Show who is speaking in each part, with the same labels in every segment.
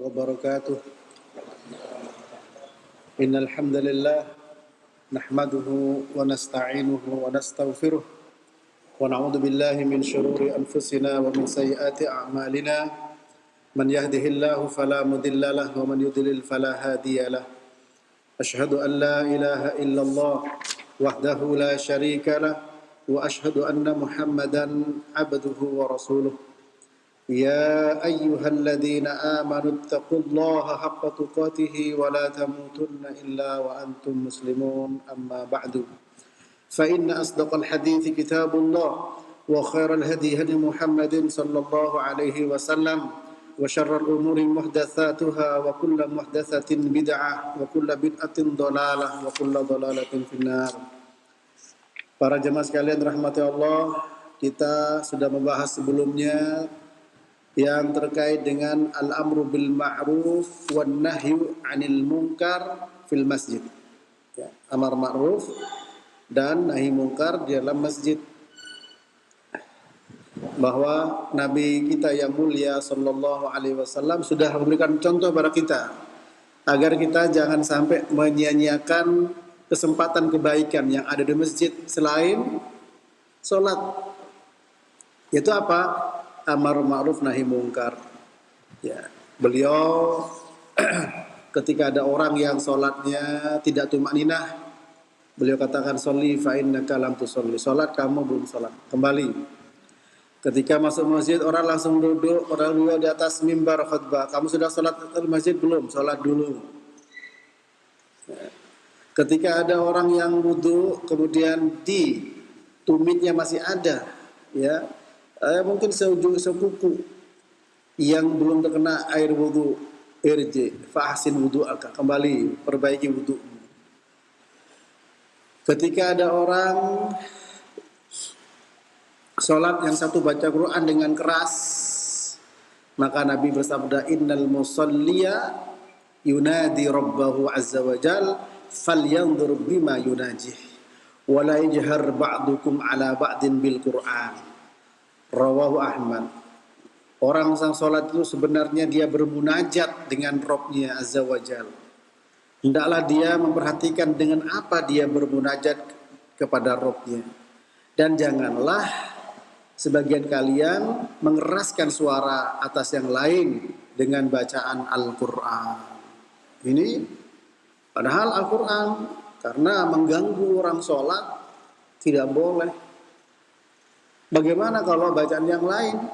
Speaker 1: وبركاته. إن الحمد لله نحمده ونستعينه ونستغفره ونعوذ بالله من شرور أنفسنا ومن سيئات أعمالنا من يهده الله فلا مضل له ومن يضلل فلا هادي له أشهد أن لا إله إلا الله وحده لا شريك له وأشهد أن محمدا عبده ورسوله يا أيها الذين آمنوا اتقوا الله حق تقاته ولا تموتن إلا وأنتم مسلمون أما بعد فإن أصدق الحديث كتاب الله وخير الهدي هدي محمد صلى الله عليه وسلم وشر الأمور محدثاتها وكل محدثة بدعة وكل بدعة ضلالة وكل ضلالة في النار. Para jemaah sekalian rahmati Allah, kita sudah membahas sebelumnya yang terkait dengan al-amru bil ma'ruf wan nahyu 'anil munkar fil masjid. Ya, amar ma'ruf dan nahi munkar di dalam masjid. Bahwa Nabi kita yang mulia sallallahu alaihi wasallam sudah memberikan contoh kepada kita agar kita jangan sampai menyia-nyiakan kesempatan kebaikan yang ada di masjid selain salat. Yaitu apa? Amar ma'ruf nahi munkar. Ya, beliau ketika ada orang yang salatnya tidak tumakninah, beliau katakan sholli fa innaka lam tusolli. Salat kamu belum salat. Kembali. Ketika masuk masjid orang langsung duduk, orang beliau di atas mimbar khutbah. Kamu sudah salat di masjid belum? Salat dulu. Ya. Ketika ada orang yang wudu kemudian di tumitnya masih ada, ya. Mungkin sekuku yang belum terkena air wudu, irji fa ahsin wudu'aka, kembali perbaiki wudu. Ketika ada orang salat yang satu baca Quran dengan keras, maka Nabi bersabda innal musalliya yunadi rabbahu azza wa jal falyanzur bima yunajih wa la yajhar ba'dukum ala ba'din bil Quran. Rawahu Ahmad. Orang sang salat itu sebenarnya dia bermunajat dengan Rabb-Nya azza wa jal. Hendaklah dia memperhatikan dengan apa dia bermunajat kepada Rabb-Nya. Dan janganlah sebagian kalian mengeraskan suara atas yang lain dengan bacaan Al-Quran. Ini padahal Al-Quran karena mengganggu orang sholat tidak boleh. Bagaimana kalau bacaan yang lain?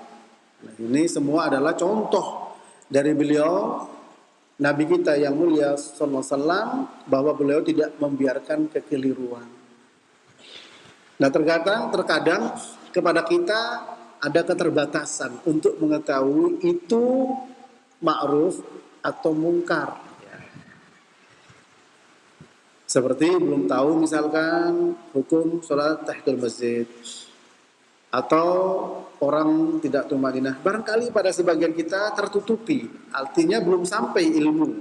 Speaker 1: Nah, ini semua adalah contoh dari beliau Nabi kita yang mulia sallallahu alaihi wasallam bahwa beliau tidak membiarkan kekeliruan. Nah, terkadang kepada kita ada keterbatasan untuk mengetahui itu ma'ruf atau mungkar. Seperti belum tahu misalkan hukum sholat tahiyatul masjid, atau orang tidak tumanninah. Barangkali pada sebagian kita tertutupi, artinya belum sampai ilmu.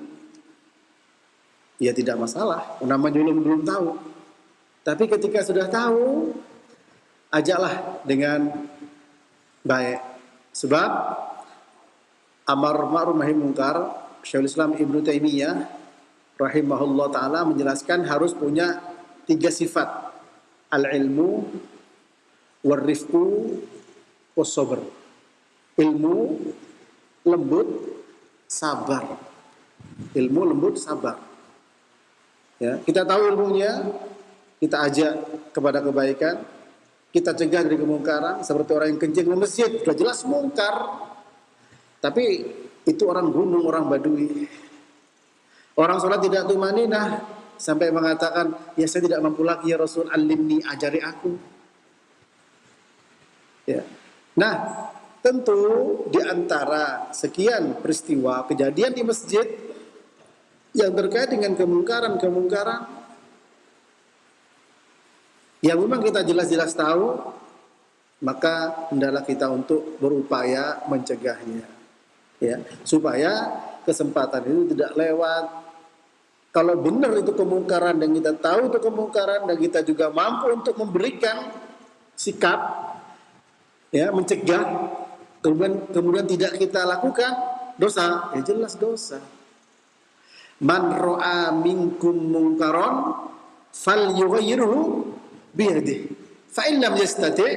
Speaker 1: Ya tidak masalah, namanya belum tahu. Tapi ketika sudah tahu, ajaklah dengan baik. Sebab amar ma'ruf nahi munkar, Syekhul Islam Ibnu Taimiyah rahimahullah taala menjelaskan harus punya 3 sifat. Al-ilmu warifku wassabar. Ilmu, lembut, sabar. Ilmu, lembut, sabar. Ya, kita tahu ilmunya, kita ajak kepada kebaikan, kita cegah dari kemungkaran. Seperti orang yang kencing di masjid, sudah jelas mungkar. Tapi itu orang gunung, orang badui. Orang sholat tidak tumaninah sampai mengatakan, ya saya tidak mampu lagi ya Rasul, alimni, ajari aku. Ya. Nah, tentu di antara sekian peristiwa kejadian di masjid yang terkait dengan kemungkaran yang memang kita jelas-jelas tahu, maka hendaklah kita untuk berupaya mencegahnya, ya, supaya kesempatan itu tidak lewat. Kalau benar itu kemungkaran dan kita tahu itu kemungkaran dan kita juga mampu untuk memberikan sikap, ya, mencegah, kemudian tidak kita lakukan, dosa? Ya jelas dosa. Man ra'a minkum munkaron falyughayyirhu biyadihi. Fa in lam yastati'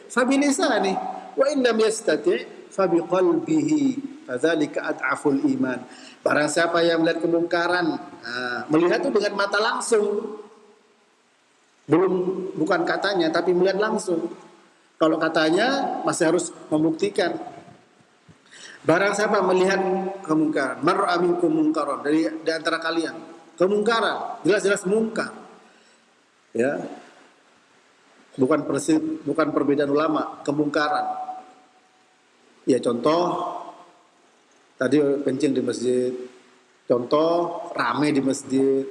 Speaker 1: fa bilisanihi wa in lam yastati' fa biqalbihi. Fadzalika ad'aful iman. Barang siapa yang melihat kemungkaran, melihat itu dengan mata langsung. Bukan katanya, tapi melihat langsung. Kalau katanya masih harus membuktikan. Barang siapa melihat kemungkaran, man ra'a minkum munkaran, dari antara kalian, kemungkaran, jelas-jelas mungkar. Ya. Bukan perbedaan ulama, kemungkaran. Ya contoh tadi kencing di masjid. Contoh rame di masjid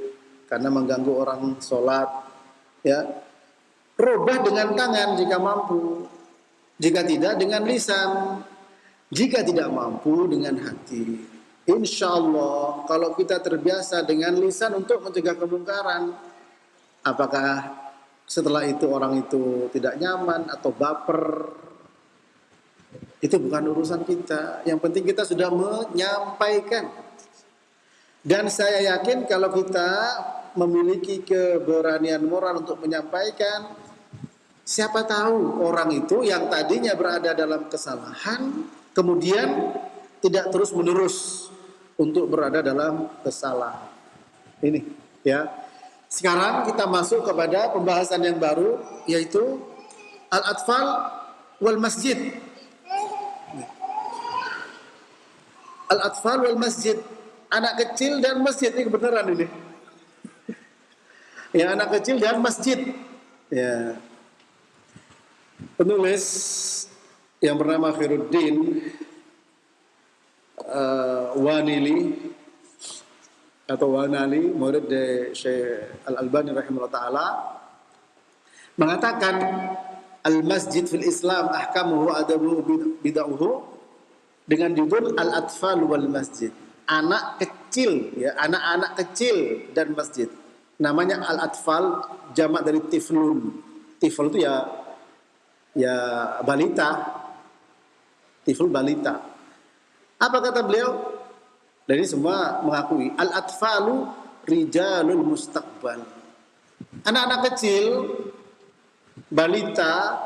Speaker 1: karena mengganggu orang sholat. Ya, rubah dengan tangan jika mampu, jika tidak dengan lisan, jika tidak mampu dengan hati. Insya Allah kalau kita terbiasa dengan lisan untuk mencegah kemungkaran, apakah setelah itu orang itu tidak nyaman atau baper, itu bukan urusan kita. Yang penting kita sudah menyampaikan. Dan saya yakin kalau kita memiliki keberanian moral untuk menyampaikan, siapa tahu orang itu yang tadinya berada dalam kesalahan kemudian tidak terus menerus untuk berada dalam kesalahan. Ini ya. Sekarang kita masuk kepada pembahasan yang baru, yaitu al-atfal wal masjid. Al-atfal wal masjid, anak kecil dan masjid. Ini kebenaran ini. Ya, anak kecil dan masjid. Ya. Penulis yang bernama Khairuddin Wanili atau Wanali, murid dari Syekh Al-Albani rahimahullah ta'ala, mengatakan al-masjid fil Islam ahkamuhu adabuhu bid'ahu, dengan judul al-atfal wal masjid. Anak kecil, ya, anak-anak kecil dan masjid. Namanya al-atfal, jamak dari tiflun. Tifl itu ya balita. Tifl balita. Apa kata beliau? Dan ini semua mengakui al-atfalu rijalul mustaqbal. Anak-anak kecil, balita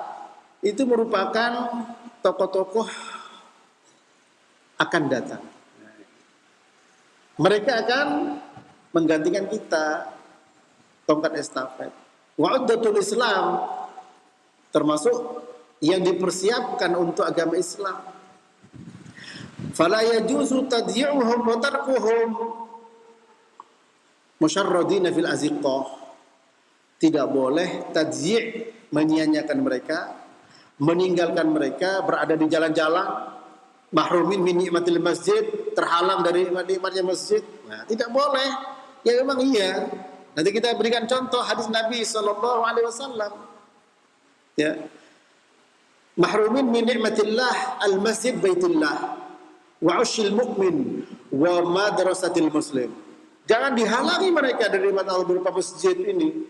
Speaker 1: itu merupakan tokoh-tokoh akan datang. Mereka akan menggantikan kita tongkat estafet. Wa'uddatul Islam termasuk yang dipersiapkan untuk agama Islam. Fala yajuzu tadyi'uhum wa tarkuhum musyarradina fil aziqah. Tidak boleh tadyi', menyia-nyiakan mereka, meninggalkan mereka berada di jalan-jalan, mahrumin min nikmatil masjid, terhalang dari nikmatnya masjid. Nah, tidak boleh. Ya memang iya. Nanti kita berikan contoh hadis Nabi sallallahu alaihi wasallam. Ya. Mahrumin min nikmatillah al-masjid baitullah wa ushil mu'min wa madrasatil muslim. Jangan dihalangi mereka dari nikmat Allah berupa masjid ini.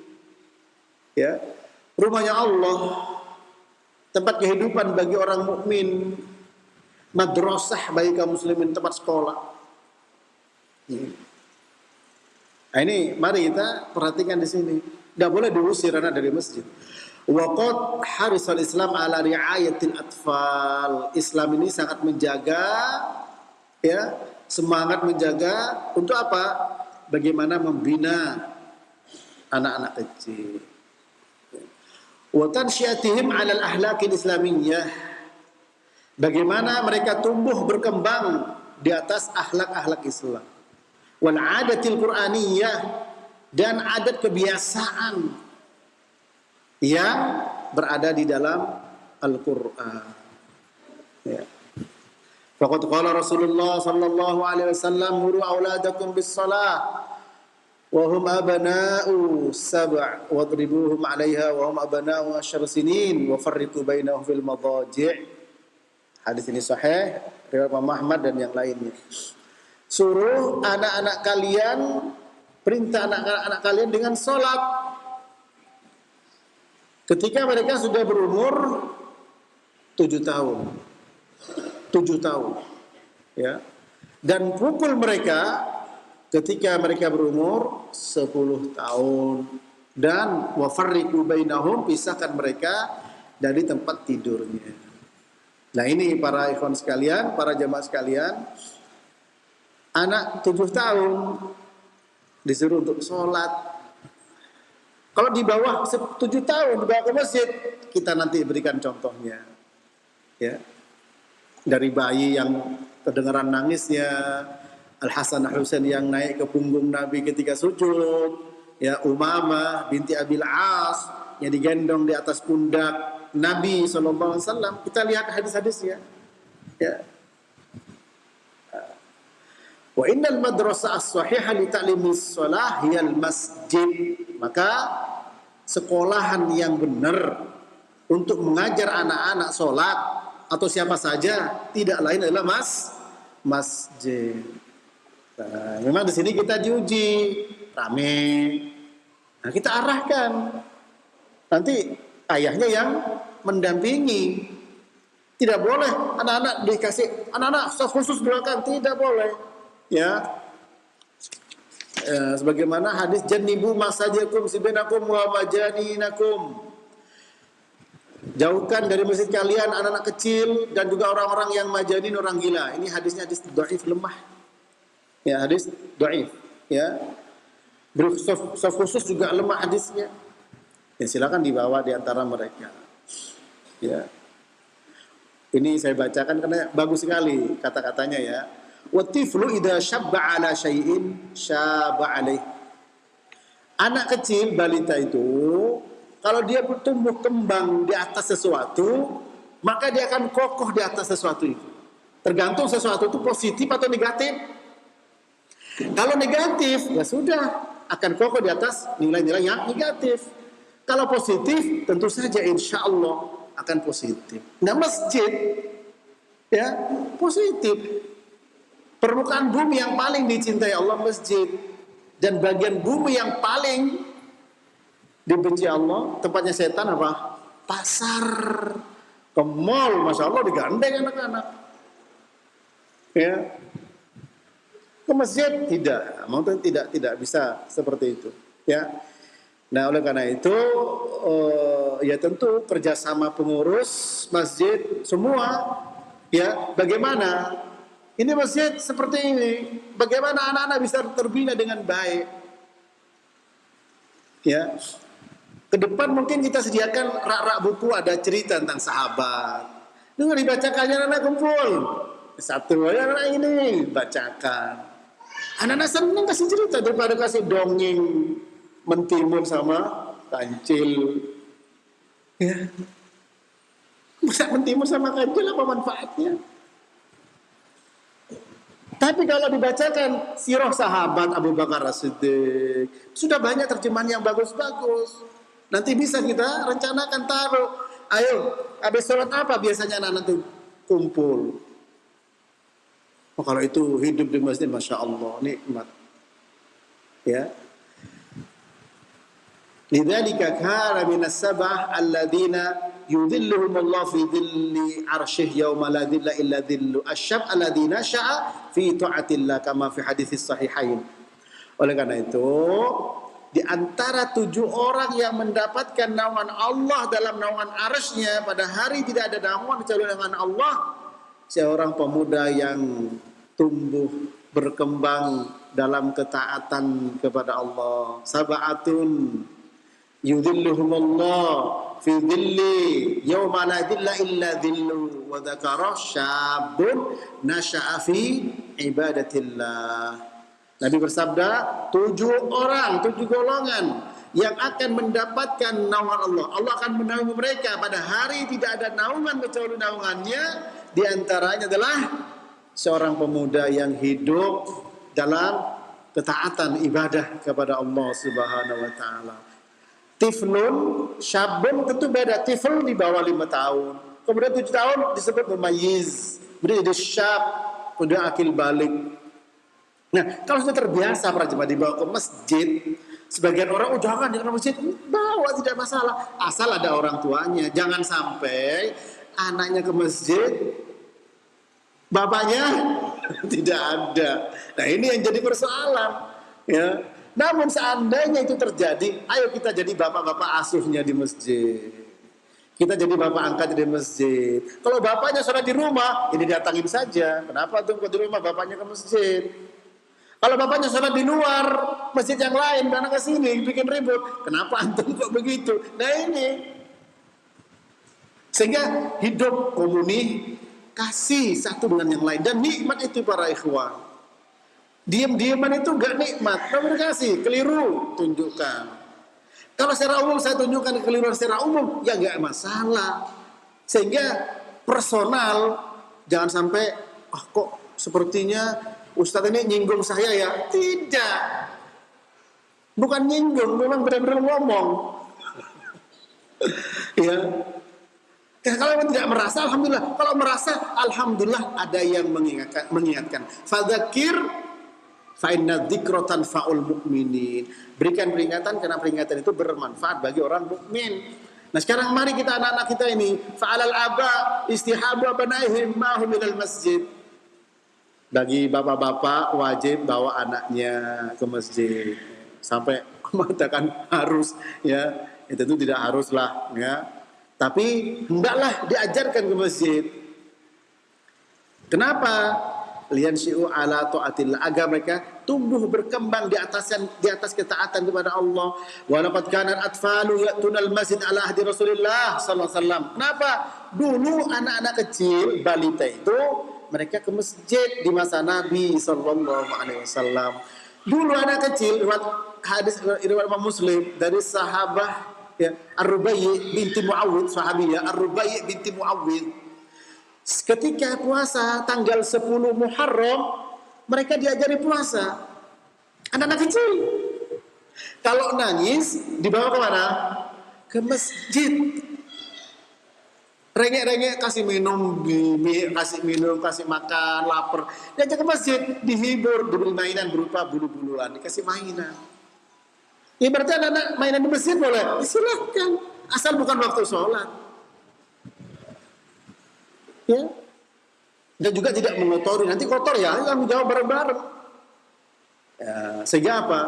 Speaker 1: Ya. Rumahnya Allah, tempat kehidupan bagi orang mukmin, madrasah bagi kaum muslimin, tempat sekolah. Nah, ini mari kita perhatikan di sini. Tidak boleh diusir anak dari masjid. Waqad harisal Islam ala riayatil atfal. Islam ini sangat menjaga, ya, semangat menjaga untuk apa? Bagaimana membina anak-anak kecil. Wa tansyiatihim ala al-ahlakil islamiyyah. Bagaimana mereka tumbuh berkembang di atas akhlak-akhlak Islam. Wal adatil Qur'aniyah, dan adat kebiasaan yang berada di dalam Al-Qur'an. Ya. Faqad qala Rasulullah sallallahu alaihi wasallam muru auladakum bis shalah wa hum abna'u sab' wadribuhum 'alaiha wa hum abna'u 10 sinin wa farriqu bainahum fil madaji'. Hadis ini sahih riwayat Imam Ahmad dan yang lainnya. Suruh anak-anak kalian, perintah anak-anak kalian dengan sholat ketika mereka sudah berumur 7 tahun. 7 tahun. Ya. dan pukul mereka ketika mereka berumur 10 tahun, dan wafarriqu bainahum, pisahkan mereka dari tempat tidurnya. Nah ini para ikhwan sekalian, para jamaah sekalian, anak 7 tahun disuruh untuk sholat. Kalau di bawah 7 tahun dibawa ke masjid, kita nanti berikan contohnya. Ya. Dari bayi yang kedengaran nangisnya, Al-Hasan Al-Husain yang naik ke punggung Nabi ketika sujud, ya Umamah binti Abil As yang digendong di atas pundak Nabi SAW. Kita lihat hadis-hadisnya. Ya. Wa innal madrasah as-sahihah li ta'limis shalah hiyal masjid. Maka sekolahan yang benar untuk mengajar anak-anak sholat atau siapa saja tidak lain adalah masjid. Nah, memang di sini kita diuji rame. Nah, kita arahkan. Nanti ayahnya yang mendampingi. Tidak boleh anak-anak dikasih anak-anak khusus belakang, tidak boleh. Ya. Sebagaimana hadis jannibu masajakum sibinakum wa majaninakum. Jauhkan dari masjid kalian anak-anak kecil dan juga orang-orang yang majanin, orang gila. Ini hadisnya hadis dhaif, lemah. Ya, hadis dhaif, ya. Saf khusus juga lemah hadisnya. Ya, silakan dibawa di antara mereka. Ya. Ini saya bacakan karena bagus sekali kata-katanya ya. Wa tiflu idza syabba ala syai'in syaba alaih. Anak kecil balita itu kalau dia bertumbuh kembang di atas sesuatu, maka dia akan kokoh di atas sesuatu itu. Tergantung sesuatu itu positif atau negatif. Kalau negatif, ya sudah, akan kokoh di atas nilai-nilai yang negatif. Kalau positif, tentu saja insya Allah akan positif. Nah masjid, ya positif. Permukaan bumi yang paling dicintai Allah masjid. Dan bagian bumi yang paling dibenci Allah, tempatnya setan apa? Pasar. Ke mall, Masya Allah digandeng anak-anak. Ya. Ke masjid tidak, maksudnya tidak bisa seperti itu. Ya. Nah oleh karena itu ya tentu kerjasama pengurus masjid semua, ya bagaimana ini masjid seperti ini, bagaimana anak-anak bisa terbina dengan baik. Ya. Ke depan mungkin kita sediakan rak-rak buku ada cerita tentang sahabat. Dengar dibacakannya anak kumpul. Satu aja anak ini bacakan. Anak-anak senang kasih cerita daripada kasih dongeng mentimun sama kancil. Ya. Masa mentimun sama kancil apa manfaatnya? Tapi kalau dibacakan sirah sahabat Abu Bakar As-Siddiq, sudah banyak terjemahan yang bagus-bagus. Nanti bisa kita rencanakan taruh. Ayo, habis sholat apa biasanya anak-anak itu kumpul. Oh, kalau itu hidup di masjid, Masya Allah, nikmat. Ya. Lidzalika kana minas sab'ah alladzina yudhilluhumullahu fi dhilli arsyih yauma la dhilla illa dhillu asyab alladzina sya'a fi ta'atillah kama fi haditsis sahihain. Oleh karena itu, di antara 7 orang yang mendapatkan naungan Allah dalam naungan arsy-Nya pada hari tidak ada naungan kecuali naungan Allah, seorang pemuda yang tumbuh berkembang dalam ketaatan kepada Allah. Sab'atun yudhilluhumullah fi dhilli yauma la dhilla illa dhillu wa dzakara syabun nasha'a fi ibadatillah. Nabi bersabda, 7 orang, 7 golongan yang akan mendapatkan naungan Allah. Allah akan menaungi mereka pada hari tidak ada naungan kecuali naungannya. Di antaranya adalah seorang pemuda yang hidup dalam ketaatan ibadah kepada Allah Subhanahu wa taala. Tiflun, syabun tentu beda. Tifl di bawah 5 tahun. Kemudian 7 tahun disebut mumayyiz. Kemudian ada syab, kemudian akil balik. Nah, kalau sudah terbiasa para jemaah dibawa ke masjid, sebagian orang jangan ke masjid, bawa tidak masalah, asal ada orang tuanya. Jangan sampai anaknya ke masjid, bapaknya Tidak ada. Nah ini yang jadi persoalan. Ya. Namun seandainya itu terjadi, ayo kita jadi bapak-bapak asuhnya di masjid. Kita jadi bapak angkat di masjid. Kalau bapaknya sholat di rumah, ini datangin saja. Kenapa tuh kok di rumah bapaknya ke masjid? Kalau bapaknya sholat di luar masjid yang lain, karena ke sini bikin ribut. Kenapa antum kok begitu? Nah ini, sehingga hidup komunikasi satu dengan yang lain, dan nikmat itu para ikhwan. Diam-diaman itu gak nikmat, komunikasi keliru tunjukkan. Kalau secara umum saya tunjukkan kekeliruan secara umum, ya gak masalah. Sehingga personal, jangan sampai, kok sepertinya Ustadz ini nyinggung saya ya. Tidak. Bukan nyinggung, memang benar-benar ngomong. Ya. Kalau tidak merasa, alhamdulillah. Kalau merasa, alhamdulillah ada yang mengingatkan. Fadzakir fa inna dzikra tanfa'ul mu'minin. Berikan peringatan karena peringatan itu bermanfaat bagi orang mukmin. Nah sekarang mari kita anak-anak kita ini fa'alal aba istihabu abnaihim ma'hum minal masjid. Bagi bapak-bapak wajib bawa anaknya ke masjid. Sampai mengatakan harus ya, itu tidak haruslah ya. Tapi hendaklah diajarkan ke masjid. Kenapa? Lian syi'u ala ta'atillah, agar mereka tumbuh berkembang di atas ketaatan kepada Allah. Wa laqad kana atfalu ya'tunal masjid ala ahdi Rasulillah sallallahu alaihi wasallam. Kenapa? Dulu anak-anak kecil balita itu mereka ke masjid di masa Nabi sallallahu alaihi wasallam. Dulu anak kecil, riwayat Imam Muslim dari sahabah ya, Ar-Rubayyi binti Muawwidh, sahabiyah Ar-Rubayyi binti Muawwidh. Ketika puasa tanggal 10 Muharram, mereka diajari puasa. Anak-anak kecil. Kalau nangis, dibawa kemana? Ke masjid. Rengek-rengek kasih minum, kasih makan, lapar. Diajak ke masjid, dihibur, diberi mainan berupa bulu-buluan, dikasih mainan. Ya berarti anak-anak mainan di masjid boleh? Silahkan, asal bukan waktu sholat. Ya. Dan juga tidak mengotori, nanti kotor ya, kami jawab bareng-bareng. Ya, sehingga apa?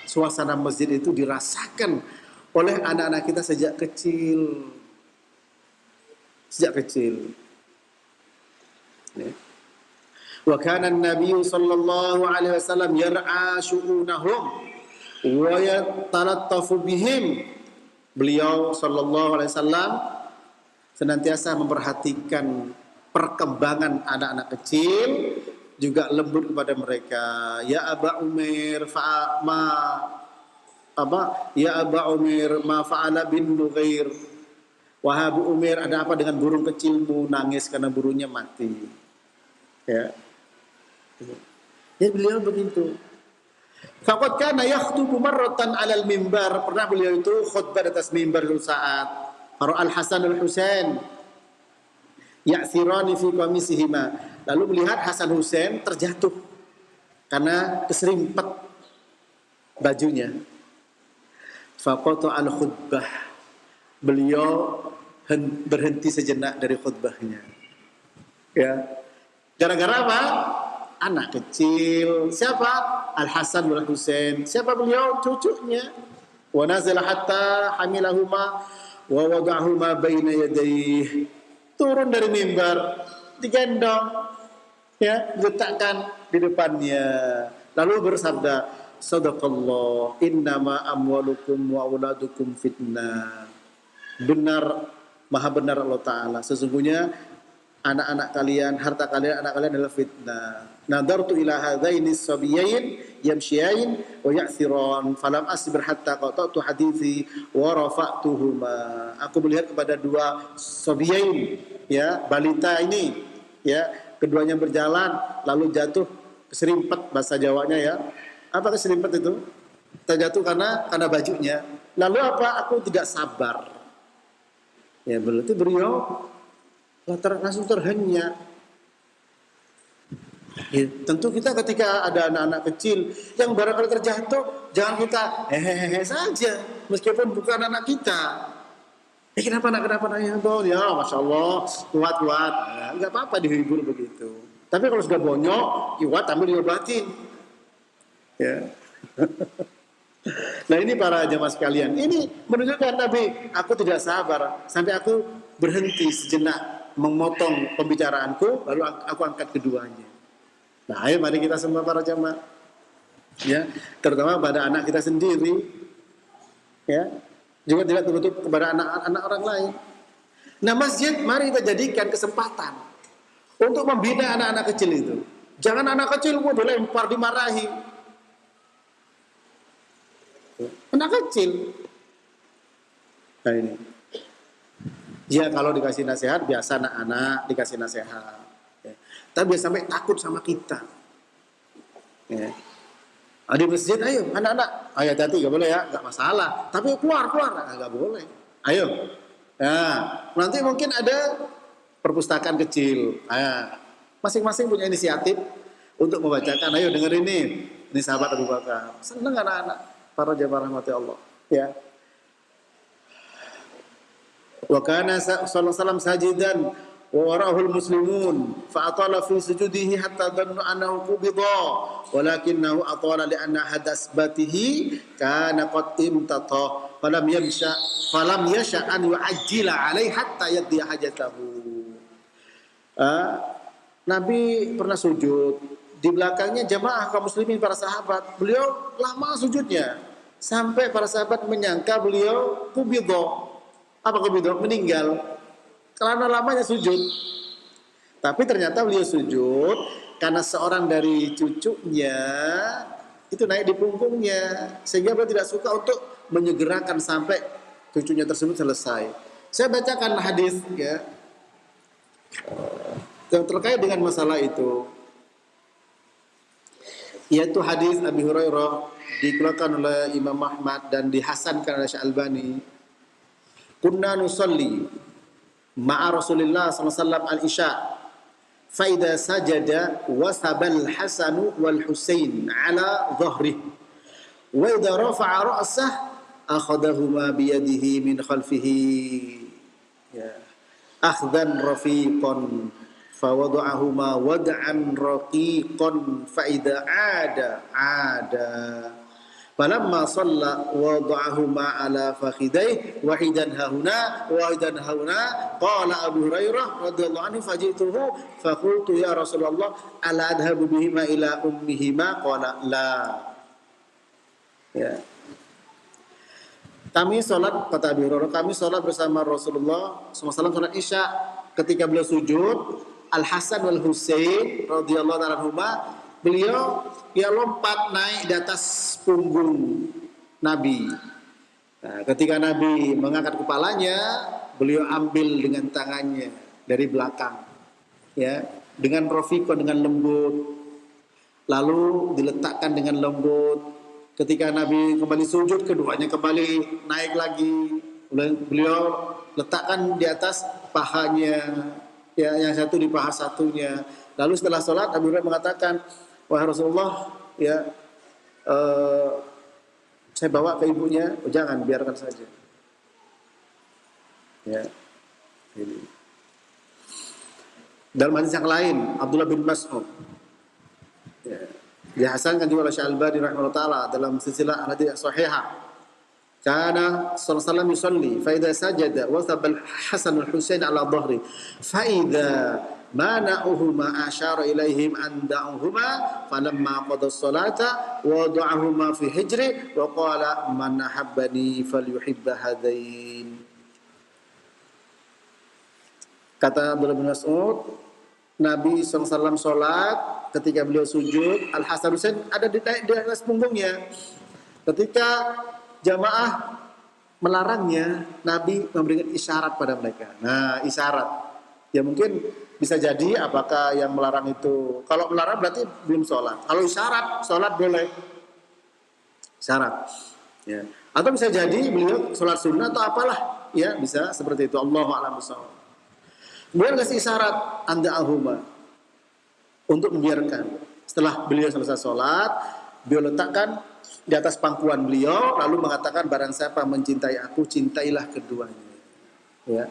Speaker 1: Suasana masjid itu dirasakan oleh anak-anak kita sejak kecil. Sejak kecil. Ya. Wa kana an-nabiy sallallahu alaihi wasallam yar'a syu'unahum wa yatalattafu bihim. Beliau sallallahu alaihi wasallam senantiasa memperhatikan perkembangan anak-anak kecil, juga lembut kepada mereka. Ya Aba Umair Ya Aba Umair ma fa'ala bin Nughair. Wahai Abu Umair, ada apa dengan burung kecilmu? Nangis karena burungnya mati. Ya. Jadi beliau begitu. Faqad kana yakhtubu marratan 'alal mimbar. Pernah beliau itu khutbah di atas mimbar suatu saat. Al Hasan al Husain ya'sirani fi qamisihima. Lalu melihat Hasan Husain terjatuh karena keserimpet bajunya. Faqata al khutbah. Beliau berhenti sejenak dari khutbahnya. Ya. Gara-gara apa? Anak kecil. Siapa? Al Hasan wal Husain. Siapa beliau? Cucunya. Wa nazala hatta hamilahuma wa wada'ahuma baina yadayhi. Turun dari mimbar, digendong, ya, diletakkan di depannya. Lalu bersabda, Sadaqallah, innama amwalukum wa auladukum fitnah. Benar, maha benar Allah Ta'ala. Sesungguhnya anak-anak kalian, harta kalian, anak kalian adalah fitnah. Nadartu ila hadaini sabiyain yamshiyain wa ya'thiran falam asbir hatta qata'tu hadithi wa rafa'tuhuma. Aku melihat kepada dua sabiyain, ya, balita ini, ya, keduanya berjalan lalu jatuh keserimpet, bahasa Jawanya ya. Apa keserimpet itu? Terjatuh karena bajunya. Lalu apa? Aku tidak sabar. Ya, berarti beliau langsung terhenyak. Ya, tentu kita ketika ada anak-anak kecil yang barangkali terjatuh, jangan kita hehehe saja, meskipun bukan anak kita. Kenapa nak ya, masya Allah, kuat, nggak apa-apa dihibur begitu. Tapi kalau sudah bonyok, iwat ambil diobatin. Ya. Nah ini para jamaah sekalian, ini menunjukkan Nabi, aku tidak sabar sampai aku berhenti sejenak memotong pembicaraanku, lalu aku angkat keduanya. Nah ayo mari kita semua para jamaah, ya, terutama pada anak kita sendiri, ya, juga tidak tertutup kepada anak-anak orang lain. Nah masjid, mari kita jadikan kesempatan untuk membina anak-anak kecil itu. Jangan anak kecil boleh lempar, dimarahi. Anak kecil. Nah ini. Ya kalau dikasih nasihat, biasa anak-anak dikasih nasihat. Ya. Tapi biasa sampai takut sama kita. Ya. Di masjid, ayo anak-anak, ayo hati-hati, gak boleh ya, gak masalah. Tapi keluar, gak boleh. Ayo. Nah, nanti mungkin ada perpustakaan kecil. Nah, masing-masing punya inisiatif untuk membacakan. Ayo dengerin ini sahabat Abu Bakar. Seneng anak-anak. Para jamaah rahmati Allah, ya. Wa kana sallallahu alaihi wasallam sajidan wa wara'ahu muslimun fa atala fi sujudihi hatta dhannu annahu qubida walakinahu atala li anna hadasbatihi kana qad imtata falam yasha an yu'ajjila alaihi hatta yaqdi hajatahu. Nabi pernah sujud, di belakangnya jamaah kaum muslimin para sahabat. Beliau lama sujudnya sampai para sahabat menyangka beliau kubidho. Apa kubidho? Meninggal. Karena lamanya sujud. Tapi ternyata beliau sujud karena seorang dari cucunya itu naik di punggungnya, sehingga beliau tidak suka untuk menyegerakan sampai cucunya tersebut selesai. Saya bacakan hadis ya yang terkait dengan masalah itu, yaitu hadis Abi Hurairah dikeluarkan oleh Imam Ahmad dan dihasankan oleh Syekh Albani. Kunna nusalli ma'a Rasulillah sallallahu alaihi wasallam al-isya fa idza sajada wasabal Hasan wal Husain ala dhahrihi wa idza rafa'a ra'sah akhadahuma bi yadihi min khalfihi ya akhdan rafiqan fawada'ahuma wad'an raqiqan fa idza ada falamma shalla wada'ahuma ala fakhidayhi wahidan hahuna qala Abu Hurairah radhiyallahu anhu fajituhu fa qultu ya Rasulullah ala adhabu bihima ila ummihima qala la. Ya. Kami sholat, kata Abu Hurairah, kami sholat bersama Rasulullah SAW sholat Isya. Ketika beliau sujud, Al Hasan wal Husain radhiyallahu anhuma, beliau lompat naik di atas punggung Nabi. Nah, ketika Nabi mengangkat kepalanya, beliau ambil dengan tangannya dari belakang, ya, dengan rafiqan, dengan lembut, lalu diletakkan dengan lembut. Ketika Nabi kembali sujud, keduanya kembali naik lagi. Beliau letakkan di atas pahanya, ya, yang satu di paha satunya. Lalu setelah sholat, Abu Hurairah mengatakan, wahai Rasulullah, ya, saya bawa ke ibunya. Oh, jangan, biarkan saja. Ya, ini. Dalam hadis yang lain, Abdullah bin Mas'ud, ya, dihasankan juga oleh Syekh Albani rahimahullah taala dalam silsilah hadits sahihah. Kana sallallahu alaihi wasallam yusalli fa idza sajada wa thabal Hasan wal Husain ala dhahri fa idza mana'uhuma asyara ilaihim an da'uhuma falamma qada as-salata wada'ahuma fi hijri wa qala man ahabbani falyuhibba hadain. Kata Abdullah bin Mas'ud, Nabi SAW sholat, ketika beliau sujud, Al Hasan Husain ada di atas punggungnya. Ketika jamaah melarangnya, Nabi memberikan isyarat pada mereka. Nah, isyarat, ya mungkin bisa jadi apakah yang melarang itu, kalau melarang berarti belum sholat. Kalau isyarat, sholat boleh. Isyarat, ya. Atau bisa jadi beliau sholat sunnah atau apalah, ya bisa seperti itu. Allahu a'lam bishawab. Beliau kasih isyarat anda'ahuma untuk membiarkan. Setelah beliau selesai sholat, beliau letakkan di atas pangkuan beliau, lalu mengatakan barang siapa mencintai aku, cintailah keduanya. Ya,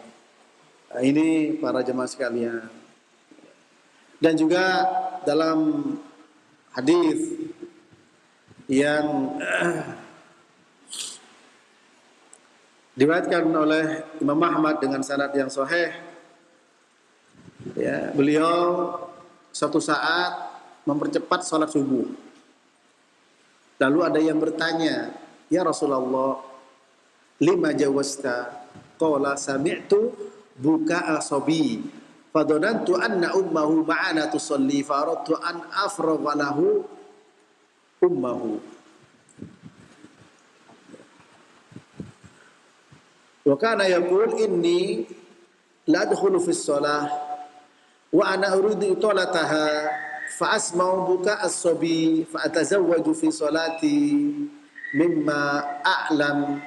Speaker 1: nah, ini para jemaah sekalian. Dan juga dalam hadis yang diriwayatkan oleh Imam Ahmad dengan sanad yang sahih, ya, beliau suatu saat mempercepat sholat subuh. Lalu ada yang bertanya, ya Rasulullah, lima jawazta? Qala sami'tu buka'a sabi fadonantu anna ummahu ma'ana tusalli faradtu an afragha lahu ummahu. Wa kana yaqul inni la adkhulu fi shalah wa ana uridu italataha fa asma'u buka as-sabi fa atazawwaju fi salati mimma a'lam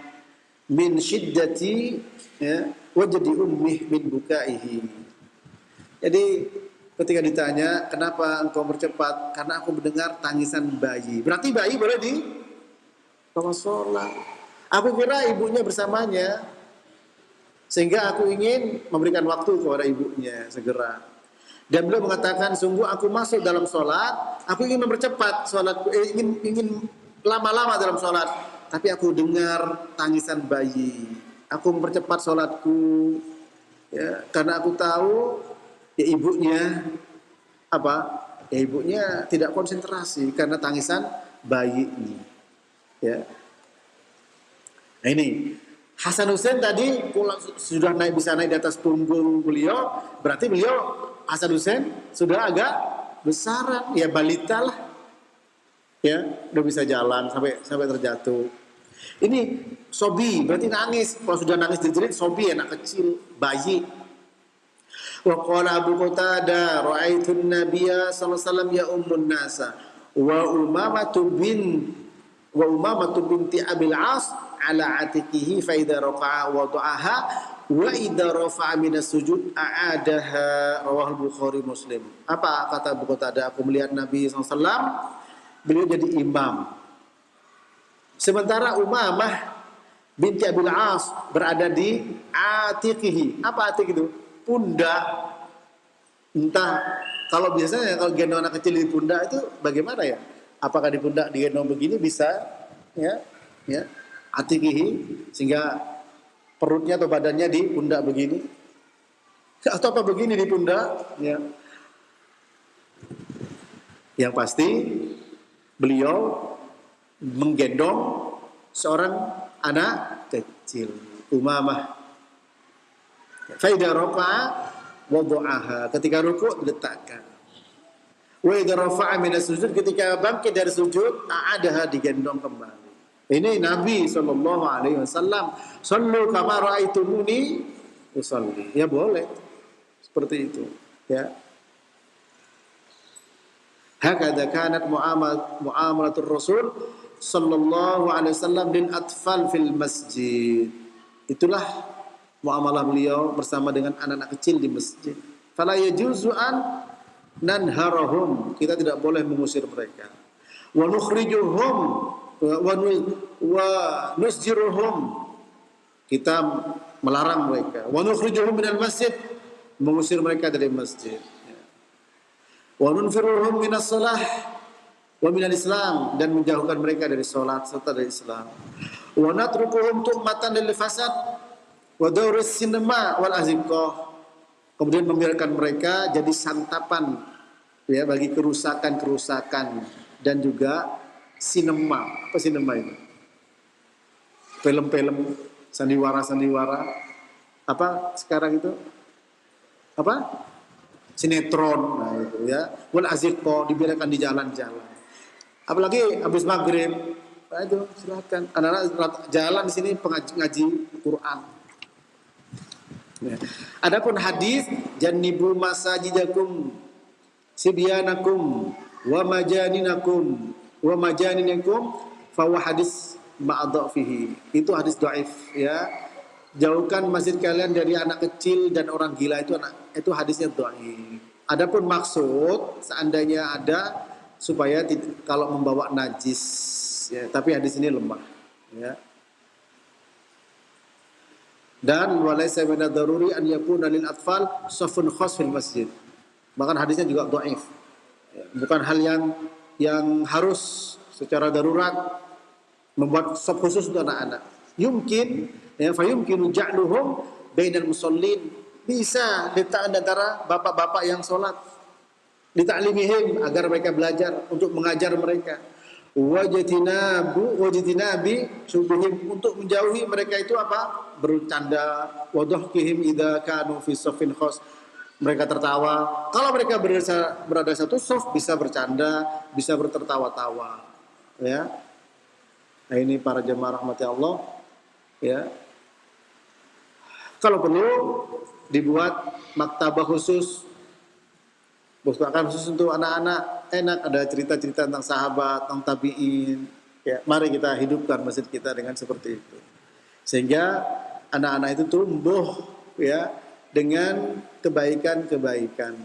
Speaker 1: min syiddati, ya, wajdi ummih min bukaihi. Jadi ketika ditanya, kenapa engkau bercepat? Karena aku mendengar tangisan bayi. Berarti bayi boleh di kamar sholat. Aku kira ibunya bersamanya, sehingga aku ingin memberikan waktu kepada ibunya segera. Dan beliau mengatakan, sungguh aku masuk dalam sholat, aku ingin mempercepat sholatku, ingin lama-lama dalam sholat, tapi aku dengar tangisan bayi. Aku mempercepat sholatku, ya, karena aku tahu ya ibunya apa? Ya ibunya tidak konsentrasi karena tangisan bayi ini. Ya. Nah ini Hasan Husain tadi sudah bisa naik di atas punggung beliau, berarti beliau Hasan Husain sudah agak besaran, ya balita lah, ya udah bisa jalan sampai terjatuh. Ini sobi berarti nangis. Kalau sudah nangis jerit sobi, anak kecil, bayi. Wa qala Abu Qatadah ra'aitu an-nabiyya sallallahu alaihi wasallam ya ummun nasa wa umamatu binti Abil As ala atikihi fa idza raka'a wada'aha wa idza rafa'a minas sujud a'adaha, rawahu Bukhari Muslim. Apa kata Abu Qatadah? Aku melihat Nabi sallallahu alaihi wasallam, beliau jadi imam. Sementara Umamah binti Abil As berada di atikihi. Apa atik itu? Pundak. Entah, kalau biasanya kalau gendong anak kecil di pundak itu bagaimana ya? Apakah di pundak digendong begini bisa, ya, ya, atikihi, sehingga perutnya atau badannya di pundak begini, atau apa begini di pundak, ya. Yang pasti beliau menggendong seorang anak kecil, Umamah. Faida raka'a wada'aha, ketika rukuk diletakkan. Wa idza rafa'a minas sujud, ketika bangkit dari sujud a'adaha, digendong kembali. Ini Nabi sallallahu alaihi wasallam, sallu kama ra'aitumuni usalli. Ya boleh seperti itu, ya. Hakadha kanat muamalatur Rasul sallallahu alaihi wasallam lil atfal fil masjid. Itulah muamalah beliau bersama dengan anak-anak kecil di masjid. Fala yajuzu an nanharahum, kita tidak boleh mengusir mereka. Wa nukhrijuhum wa nusjiruhum, kita melarang mereka. Wa nukhrijuhum minal masjid, mengusir mereka dari masjid. Wa nunfiruhum minas shalah wa minal Islam, dan menjauhkan mereka dari salat serta dari Islam. Wa natrukuhum tu'matan lil fasad wa dawris sinema wal azqah, kemudian membiarkan mereka jadi santapan, ya, bagi kerusakan-kerusakan dan juga sinema. Apa sinema itu? Film-film sandiwara-sandiwara. Apa sekarang itu? Apa? Sinetron, nah itu, ya. Wal azqah, dibiarkan di jalan-jalan. Apalagi habis maghrib, nah itu silakan anak-anak jalan di sini ngaji Quran. Ya. Adapun hadis jannibu masajidakum sibyanakum wa majaninakum fa huwa hadis ma'adhafihi. Itu hadis dhaif, ya. Jauhkan masjid kalian dari anak kecil dan orang gila, itu hadisnya dhaif. Adapun maksud seandainya ada supaya kalau membawa najis, ya, tapi hadis ini lemah, ya. Dan walaysa min ad-daruri an yakuna lil atfal safun khas fil masjid. Bahkan hadisnya juga dhaif. Bukan hal yang harus secara darurat membuat saf khusus untuk anak-anak. Yumkin ya fayumkinu ja'luhum bainal musallin, bisa letakkan antara bapak-bapak yang sholat, dita'limihim agar mereka belajar, untuk mengajar mereka, wajtinabi syubhihim, untuk menjauhi mereka itu apa? Bercanda, wadhkihim idza kanu fi shaffin khas, mereka tertawa kalau mereka berada satu shaf, bisa bercanda, bisa bertertawa-tawa ya. Nah ini para jemaah rahmati Allah ya. Kalau perlu dibuat maktabah khusus, perpustakaan khusus untuk anak-anak. Enak, ada cerita-cerita tentang sahabat, tentang tabi'in ya. Mari kita hidupkan masjid kita dengan seperti itu, sehingga anak-anak itu tumbuh ya dengan kebaikan-kebaikan.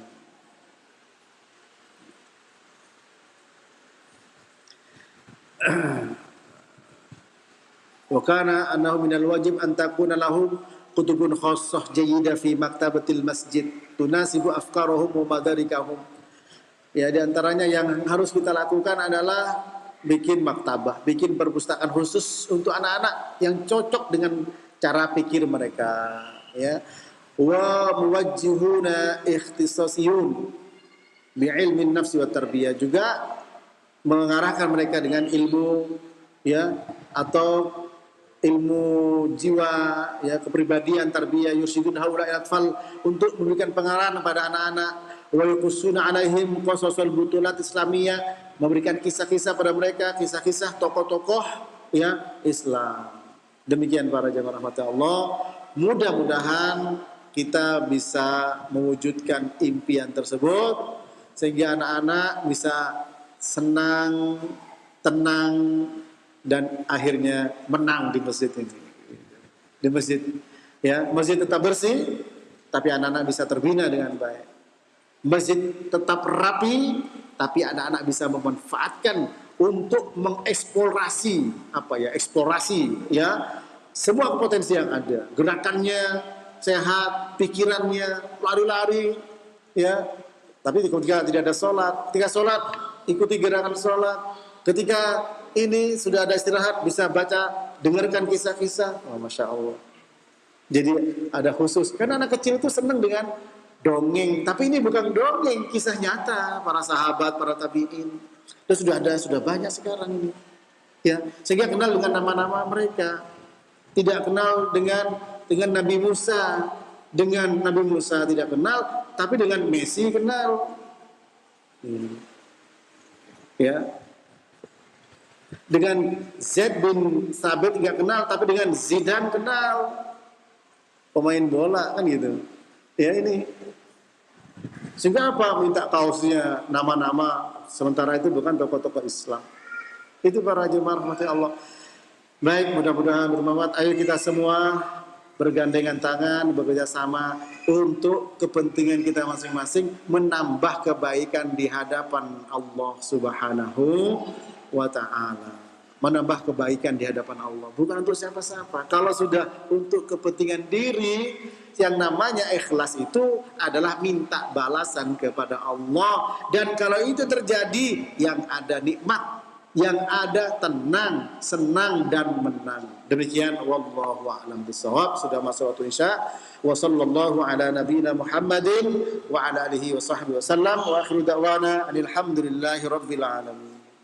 Speaker 1: Wa kana annahu minal wajib an takuna lahum kutubun khassah jayyida fi maktabatil masjid tunasibu afkarahum wa madarikahum. Ya, di antaranya yang harus kita lakukan adalah bikin maktabah, bikin perpustakaan khusus untuk anak-anak yang cocok dengan cara pikir mereka ya. Wa muwajjihuna ikhtisasiyun bi ilmin nafsi wa tarbiyah, juga mengarahkan mereka dengan ilmu ya atau ilmu jiwa ya, kepribadian, tarbiyah, yursyidun haula atfal, untuk memberikan pengarahan kepada anak-anak, wa yaqussuna alaihim qasasul butulat islamiyah, memberikan kisah-kisah pada mereka, kisah-kisah tokoh-tokoh ya Islam. Demikian para jemaah rahmat Allah, mudah-mudahan kita bisa mewujudkan impian tersebut sehingga anak-anak bisa senang, tenang, dan akhirnya menang di masjid ini. Di masjid ya, masjid tetap bersih tapi anak-anak bisa terbina dengan baik. Masjid tetap rapi tapi anak-anak bisa memanfaatkan untuk mengeksplorasi eksplorasi ya semua potensi yang ada. Gerakannya sehat, pikirannya lari-lari ya. Tapi ketika tidak ada sholat, ketika sholat ikuti gerakan sholat. Ketika ini sudah ada istirahat, bisa baca, dengarkan kisah-kisah. Oh, Masya Allah. Jadi ada khusus. Karena anak kecil itu senang dengan dongeng. Tapi ini bukan dongeng, kisah nyata para sahabat, para tabi'in. Dan sudah banyak sekarang ini. Ya, sehingga kenal dengan nama-nama mereka. Tidak kenal dengan Nabi Musa. Dengan Nabi Musa tidak kenal, tapi dengan Messi kenal. Ya. Dengan Zaid bin Sabit tidak kenal, tapi dengan Zidane kenal. Pemain bola kan gitu. Ya ini. Sehingga apa? Minta kaosnya nama-nama, sementara itu bukan tokoh-tokoh Islam. Itu para jemaah rahmati Allah. Baik, mudah-mudahan bermanfaat. Ayo kita semua bergandengan tangan, bekerja sama untuk kepentingan kita masing-masing, menambah kebaikan di hadapan Allah Subhanahu wa ta'ala. Menambah kebaikan di hadapan Allah, bukan untuk siapa-siapa. Kalau sudah untuk kepentingan diri, yang namanya ikhlas itu adalah minta balasan kepada Allah. Dan kalau itu terjadi, yang ada nikmat, yang ada tenang, senang dan menang. Demikian wallahu a'lam bishawab. Sudah masuk waktu Isya. Wa sallallahu ala nabiyyina Muhammadin wa ala alihi wa sahbihi wasallam wa akhiru da'wana alhamdulillahi rabbil alamin.